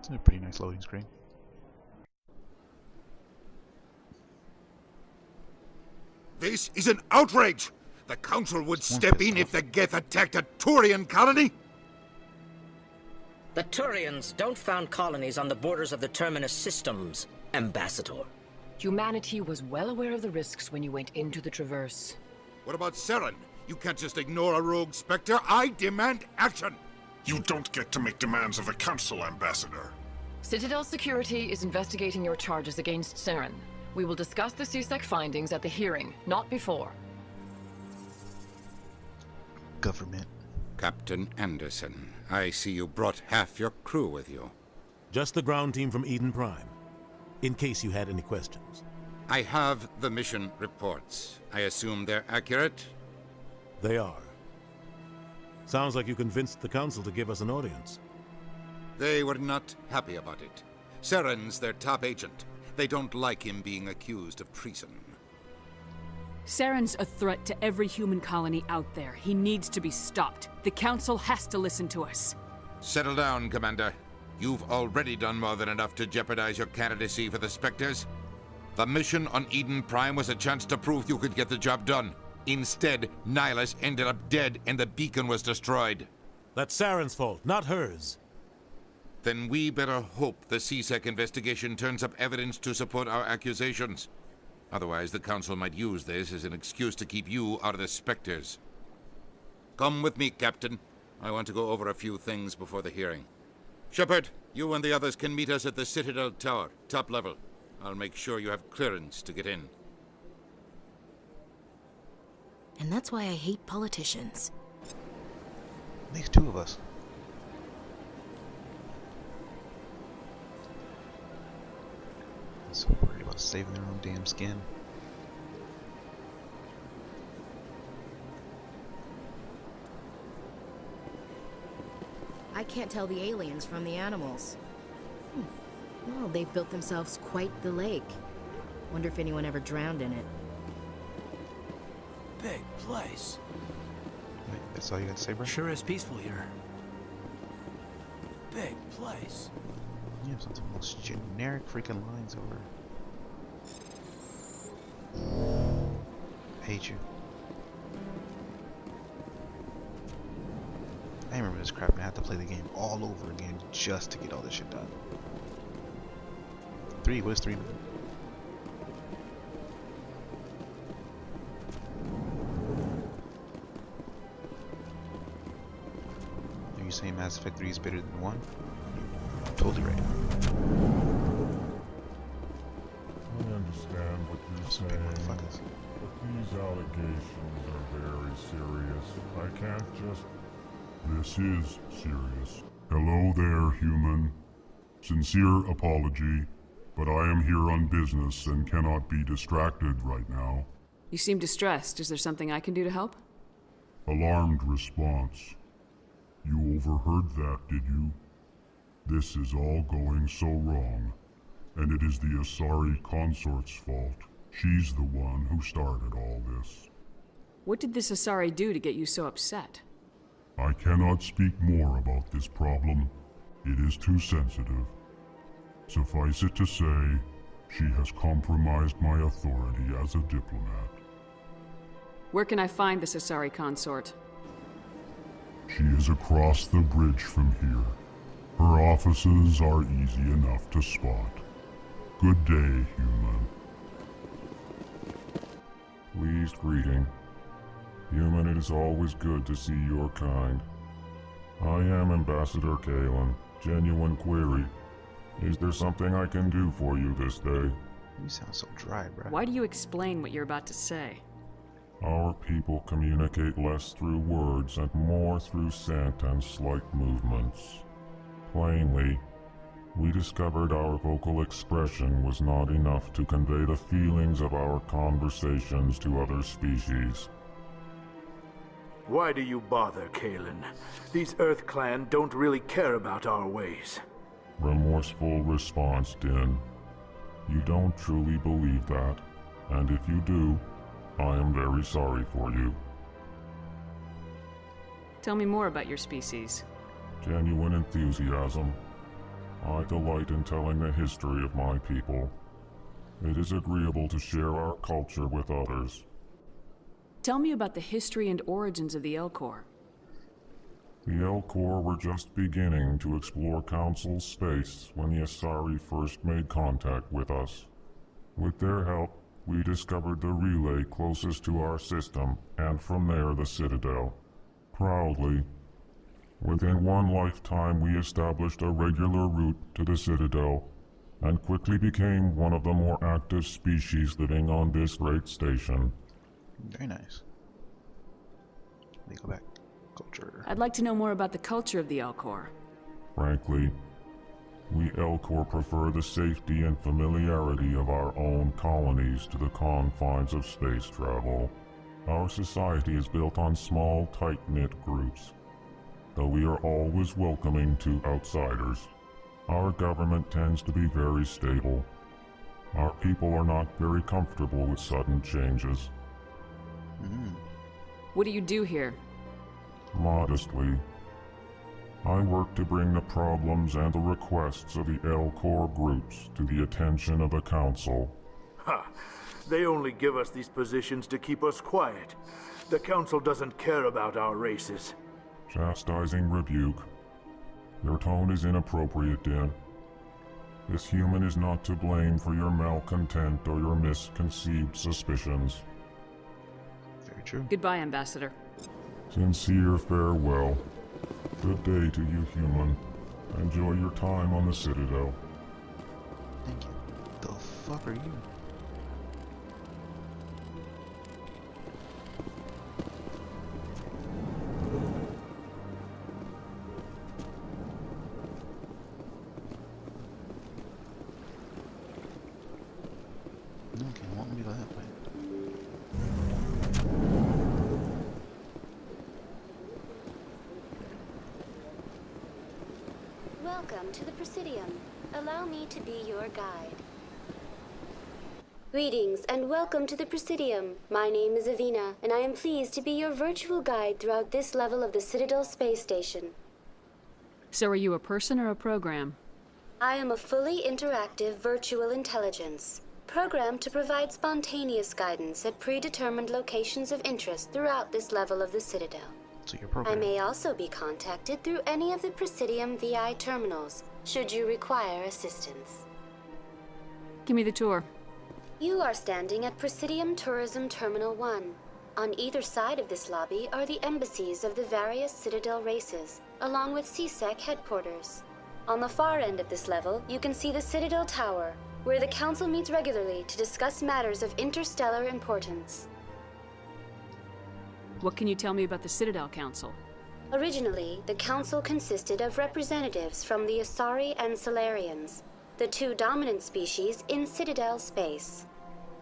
It's a pretty nice loading screen. This is an outrage! The Council would step in if the Geth attacked a Turian colony? The Turians don't found colonies on the borders of the Terminus systems, Ambassador. Humanity was well aware of the risks when you went into the Traverse. What about Seren? You can't just ignore a rogue Spectre. I demand action! You don't get to make demands of the Council, Ambassador. Citadel Security is investigating your charges against Seren. We will discuss the CSEC findings at the hearing, not before. Government. Captain Anderson, I see you brought half your crew with you. Just the ground team from Eden Prime, in case you had any questions. I have the mission reports. I assume they're accurate? They are. Sounds like you convinced the Council to give us an audience. They were not happy about it. Seren's their top agent. They don't like him being accused of treason. Seren's a threat to every human colony out there. He needs to be stopped. The Council has to listen to us. Settle down, Commander. You've already done more than enough to jeopardize your candidacy for the Spectres. The mission on Eden Prime was a chance to prove you could get the job done. Instead, Nihilus ended up dead and the beacon was destroyed. That's Saren's fault, not hers. Then we better hope the CSEC investigation turns up evidence to support our accusations. Otherwise, the Council might use this as an excuse to keep you out of the Spectres. Come with me, Captain. I want to go over a few things before the hearing. Shepard, you and the others can meet us at the Citadel Tower, top level. I'll make sure you have clearance to get in. And that's why I hate politicians. At least two of us. So worried about saving their own damn skin. I can't tell the aliens from the animals. Well, they've built themselves quite the lake. Wonder if anyone ever drowned in it. Big place. Wait, that's all you got to say, bro? Sure is peaceful here. Big place. You have some of the most generic freaking lines over. I hate you. I remember this crap and I had to play the game all over again just to get all this shit done. 3, what is 3? Are you saying Mass Effect 3 is better than 1? Totally right. I understand what you're saying, but these allegations are very serious. I can't just... This is serious. Hello there, human. Sincere apology, but I am here on business and cannot be distracted right now. You seem distressed. Is there something I can do to help? Alarmed response. You overheard that, did you? This is all going so wrong, and it is the Asari consort's fault. She's the one who started all this. What did this Asari do to get you so upset? I cannot speak more about this problem. It is too sensitive. Suffice it to say, she has compromised my authority as a diplomat. Where can I find this Asari consort? She is across the bridge from here. Her offices are easy enough to spot. Good day, human. Pleased greeting. Human, it is always good to see your kind. I am Ambassador Kalen. Genuine query. Is there something I can do for you this day? You sound so dry, bro. Why do you explain what you're about to say? Our people communicate less through words and more through scent and slight movements. Plainly, we discovered our vocal expression was not enough to convey the feelings of our conversations to other species. Why do you bother, Kalen? These Earth Clan don't really care about our ways. Remorseful response, Din. You don't truly believe that, and if you do, I am very sorry for you. Tell me more about your species. Genuine enthusiasm. I delight in telling the history of my people. It is agreeable to share our culture with others. Tell me about the history and origins of the Elcor. The Elcor were just beginning to explore Council space when the Asari first made contact with us. With their help, we discovered the relay closest to our system, and from there the Citadel. Proudly, within one lifetime we established a regular route to the Citadel, and quickly became one of the more active species living on this great station. Very nice. Let me go back. Culture. I'd like to know more about the culture of the Elcor. Frankly, we Elcor prefer the safety and familiarity of our own colonies to the confines of space travel. Our society is built on small, tight-knit groups, though we are always welcoming to outsiders. Our government tends to be very stable. Our people are not very comfortable with sudden changes. What do you do here? Modestly, I work to bring the problems and the requests of the Elcor groups to the attention of the Council. Ha! They only give us these positions to keep us quiet. The Council doesn't care about our races. Chastising rebuke. Your tone is inappropriate, Din. This human is not to blame for your malcontent or your misconceived suspicions. Very true. Goodbye, Ambassador. Sincere farewell. Good day to you, human. Enjoy your time on the Citadel. Thank you. The fuck are you? Okay, won't be that way. Welcome to the Presidium. Allow me to be your guide. Greetings and welcome to the Presidium. My name is Avina, and I am pleased to be your virtual guide throughout this level of the Citadel Space Station. So are you a person or a program? I am a fully interactive virtual intelligence, programmed to provide spontaneous guidance at predetermined locations of interest throughout this level of the Citadel. So your I program. may also be contacted through any of the Presidium VI terminals, should you require assistance. Give me the tour. You are standing at Presidium Tourism Terminal 1. On either side of this lobby are the embassies of the various Citadel races, along with CSEC headquarters. On the far end of this level, you can see the Citadel Tower, where the Council meets regularly to discuss matters of interstellar importance. What can you tell me about the Citadel Council? Originally, the Council consisted of representatives from the Asari and Solarians, the two dominant species in Citadel space.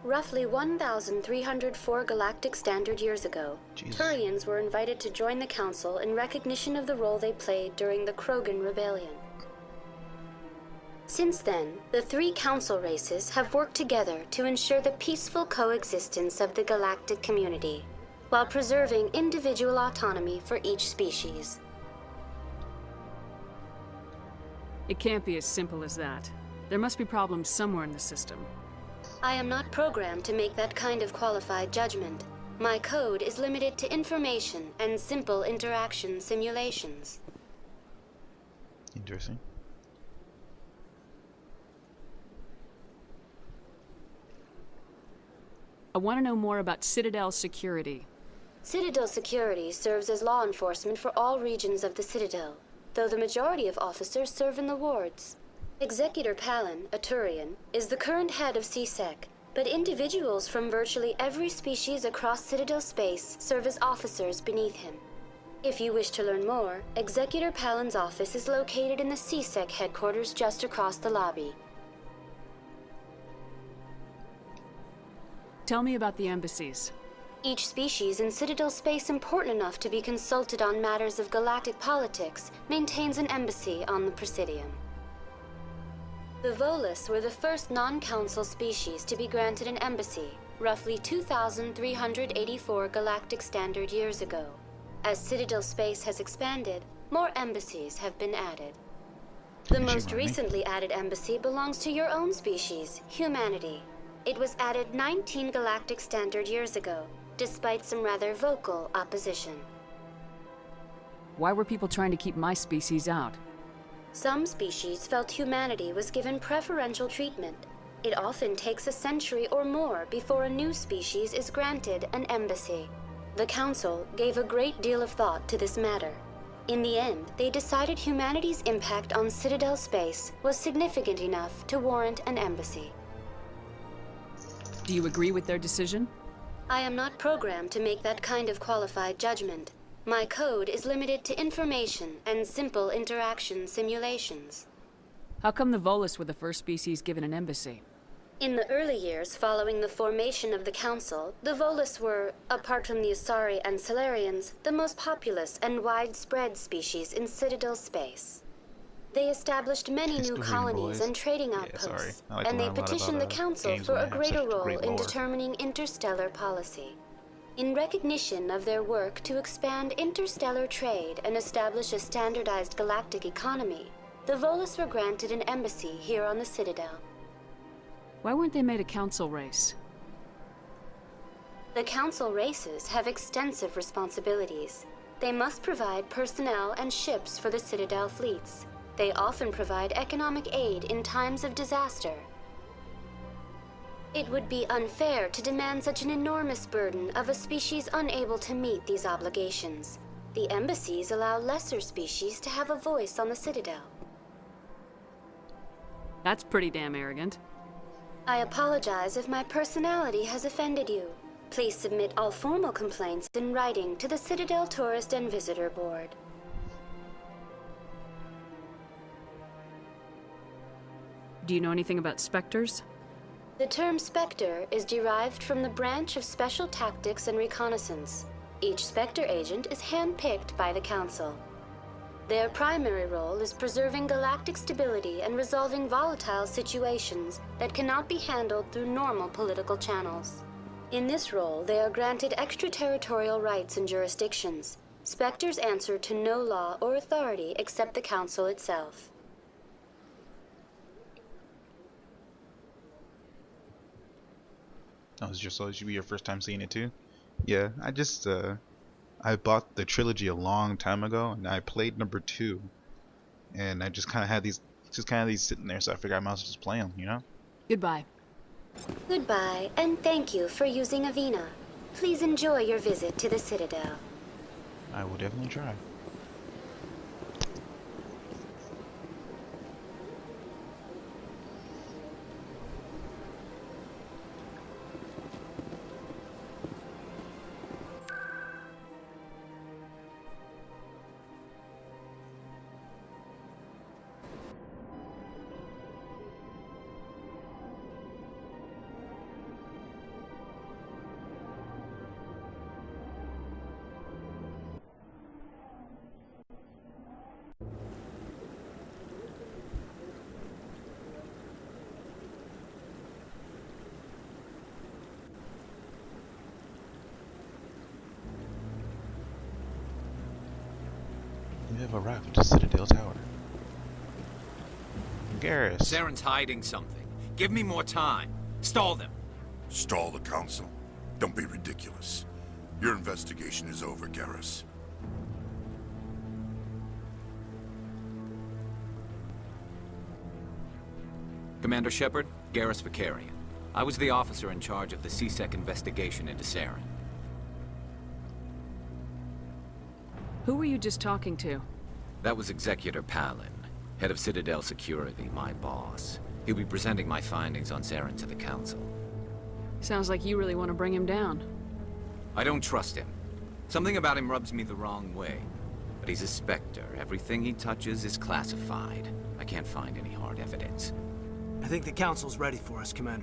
Roughly 1,304 galactic standard years ago, Turians were invited to join the Council in recognition of the role they played during the Krogan Rebellion. Since then, the three Council races have worked together to ensure the peaceful coexistence of the galactic community, while preserving individual autonomy for each species. It can't be as simple as that. There must be problems somewhere in the system. I am not programmed to make that kind of qualified judgment. My code is limited to information and simple interaction simulations. Interesting. I want to know more about Citadel security. Citadel security serves as law enforcement for all regions of the Citadel, though the majority of officers serve in the wards. Executor Palin, a Turian, is the current head of CSEC, but individuals from virtually every species across Citadel space serve as officers beneath him. If you wish to learn more, Executor Palin's office is located in the CSEC headquarters just across the lobby. Tell me about the embassies. Each species in Citadel space important enough to be consulted on matters of galactic politics maintains an embassy on the Presidium. The Volus were the first non-council species to be granted an embassy, roughly 2,384 galactic standard years ago. As Citadel space has expanded, more embassies have been added. The most recently added embassy belongs to your own species, humanity. It was added 19 galactic standard years ago, despite some rather vocal opposition. Why were people trying to keep my species out? Some species felt humanity was given preferential treatment. It often takes a century or more before a new species is granted an embassy. The Council gave a great deal of thought to this matter. In the end, they decided humanity's impact on Citadel space was significant enough to warrant an embassy. Do you agree with their decision? I am not programmed to make that kind of qualified judgment. My code is limited to information and simple interaction simulations. How come the Volus were the first species given an embassy? In the early years following the formation of the Council, the Volus were, apart from the Asari and Solarians, the most populous and widespread species in Citadel space. They established many new colonies and trading outposts, and they petitioned the Council for a greater role in determining interstellar policy. In recognition of their work to expand interstellar trade and establish a standardized galactic economy, the Volus were granted an embassy here on the Citadel. Why weren't they made a council race? The Council races have extensive responsibilities. They must provide personnel and ships for the Citadel fleets. They often provide economic aid in times of disaster. It would be unfair to demand such an enormous burden of a species unable to meet these obligations. The embassies allow lesser species to have a voice on the Citadel. That's pretty damn arrogant. I apologize if my personality has offended you. Please submit all formal complaints in writing to the Citadel Tourist and Visitor Board. Do you know anything about specters? The term Spectre is derived from the branch of Special Tactics and Reconnaissance. Each Spectre agent is handpicked by the Council. Their primary role is preserving galactic stability and resolving volatile situations that cannot be handled through normal political channels. In this role, they are granted extraterritorial rights and jurisdictions. Spectres answer to no law or authority except the Council itself. Oh, so it should be your first time seeing it too? Yeah, I bought the trilogy a long time ago, and I played number 2, and I just kind of had these sitting there, so I figured I might as well just play them, you know? Goodbye. Goodbye, and thank you for using Avina. Please enjoy your visit to the Citadel. I will definitely try. We have arrived at the Citadel Tower. Garrus. Saren's hiding something. Give me more time. Stall them. Stall the Council? Don't be ridiculous. Your investigation is over, Garrus. Commander Shepard, Garrus Vakarian. I was the officer in charge of the C-Sec investigation into Saren. Who were you just talking to? That was Executor Palin, head of Citadel Security, my boss. He'll be presenting my findings on Saren to the Council. Sounds like you really want to bring him down. I don't trust him. Something about him rubs me the wrong way. But he's a Spectre. Everything he touches is classified. I can't find any hard evidence. I think the Council's ready for us, Commander.